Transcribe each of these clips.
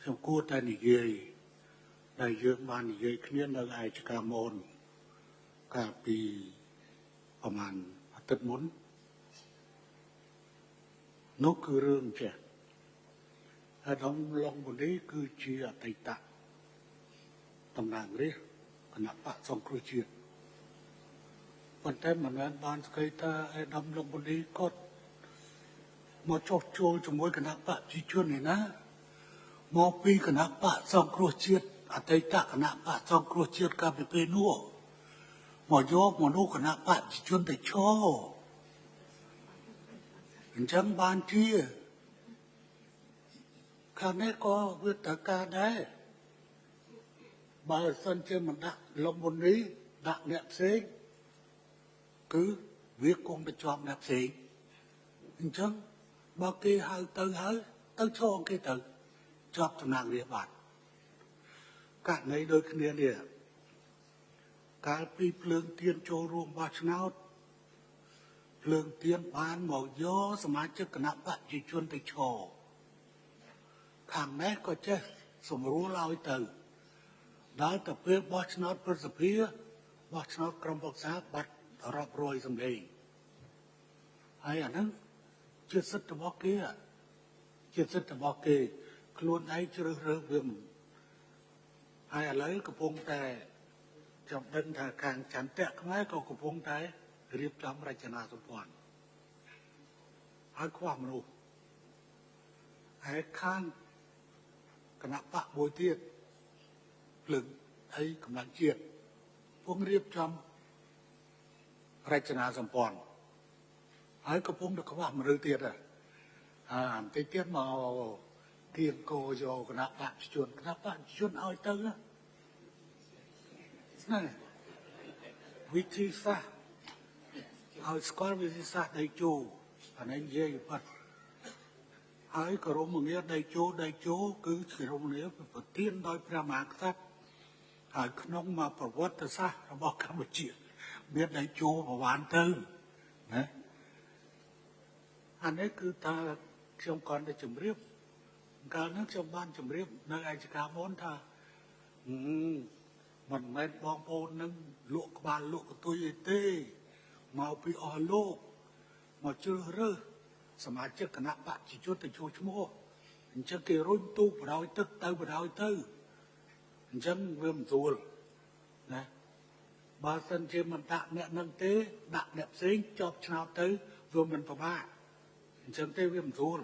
ខ្ញុំគួរតែនិយាយដែលយើងបាននិយាយគ្នានៅឯចកាមនកាលពីប្រហែលអាទិត្យមុននោះគឺរឿងចេះអាដាមឡុងបូនីគឺជាអតីតតំណាងរាស្ត្រគណៈបកសង្គ្រោះជាតិប៉ុន្តែមិនមែនបានស្គាល់ថាអាដាមឡុងបូនីគាត់មកចុះចូលជាមួយគណៈបកប្រជាជននេះណាមកពីគណៈបកសង្គ្រោះជាតិអតីតគណៈបកសង្គ្រោះជាតិកាលពីពេលនោះមកយកមនុស្សគណៈបកប្រជាជនទៅឈរអញ្ចឹងបានជាខាងនេះក៏វាតការដែរបើសិនជាមិនដាក់លំមុននេះដាក់អ្នកផ្សេងគឺវាគង់ទៅជាប់អ្នកផ្សេងអញ្ចឹងបើគេហៅទៅហើយទៅឈរគេទៅជាប់តំណាងរាស្ត្របាត់ករណីដូចគ្នានេះកាលពីភ្លើងទៀនចូលរួមបោះឆ្នោតភ្លើងទៀនបានមកយកសមាជិកគណៈបកប្រជាជនទៅឈរខាងនេះក៏ចេះសម្រួលឲ្យទៅដល់ទៅពេលបោះឆ្នោតប្រសិទ្ធភាពបោះឆ្នោតក្រុមប្រឹក្សាបាត់រាប់រយសម្លេងហើយអាហ្នឹងជាសិទ្ធិរបស់គេជាសិទ្ធិរបស់គេខ្លួនឯងជ្រើសរើសវាមិនហើយឥឡូវកំពុងតែចាំដឹងថាខាងចន្ទៈខ្មែរក៏កំពុងតែរៀបចំរចនាសម្ព័ន្ធហើយខ្វះមនុស្សហើយខាងគណៈបកមួយទៀតភ្លើងអីកម្លាំងជាតិកំពុងរៀបចំរចនាសម្ព័ន្ធហើយកំពុងតែខ្វះមនុស្សទៀតបន្តិចទៀតមកគៀងគោយកគណៈបកប្រជាជនឲ្យទៅណាវិធីសាស្ត្រឲ្យស្គាល់វិធីសាស្ត្រដៃជោអានេះនិយាយបាត់ហើយក៏រមងារដៃជោគឺជារមងារប្រទានដោយព្រះមហាក្សត្រហើយក្នុងមកប្រវត្តិសាស្ត្ររបស់កម្ពុជាមានដៃជោប្រវត្តិទៅណាអានេះគឺថាខ្ញុំគាត់ទៅជម្រាបកាលនោះខ្ញុំបានជម្រាបនៅឯចកាមុនថាមិនមែនបងប្អូននឹងលក់ក្បាលលក់កន្ទុយអីទេមកពីអស់លោកមកជ្រើសរើសសមាជិកគណៈបកប្រជាជនទៅចូលឈ្មោះអញ្ចឹងគេរុញទូបដោយទឹកទៅបដោយទៅអញ្ចឹងវាមិនស្រួលណាបើសិនជាមិនដាក់អ្នកនឹងទេដាក់អ្នកផ្សេងជាប់ឆ្នោតទៅវាមិនប្រមាថអញ្ចឹងទេវាមិនស្រួល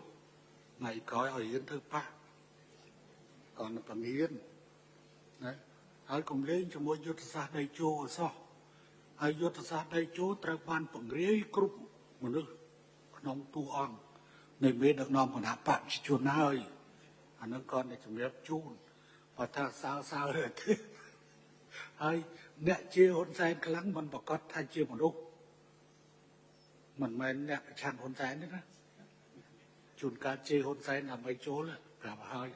ថ្ងៃក្រោយឲ្យរៀនធ្វើប៉ះក៏នឹងបង្រៀនណាហើយកុំលេងជាមួយយុទ្ធសាស្ត្រដៃជោអសោះហើយយុទ្ធសាស្ត្រដៃជោត្រូវបានបង្រៀនគ្រប់មនុស្សក្នុងទូអង្គនៃមេដឹកនាំគណៈបកប្រជាជនហើយអានឹងក៏នឹងជំរាបជូនបើថាសើទេហើយអ្នកជាហ៊ុនសែនខ្លាំងមិនប្រកាសថាជាមនុស្សមិនមែនអ្នកប្រឆាំងហ៊ុនសែនទេណាជួនកាលជេរហ៊ុនសែនដើម្បីចូលប្រាប់ហើយ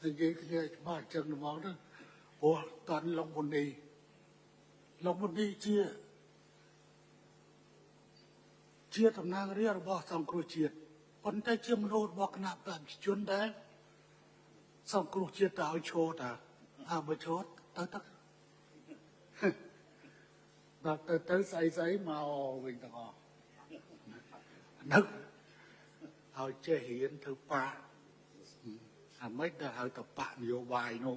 និយាយគ្នាច្បាស់ចឹងហ្មងទៅព្រោះតន់ឡុងមុននេះជាតំណាងរាស្ត្ររបស់សង្គ្រោះជាតិប៉ុន្តែជាមនុស្សរបស់គណៈបកប្រជាជនដែរសង្គ្រោះជាតិទៅឲ្យឈរតាបើឈរទៅដល់ទៅស្អីមកវិញទាំងអស់នឹងឲ្យចេះរៀនធ្វើប៉ាអាមិនដែលហៅតបៈនយោបាយនោះ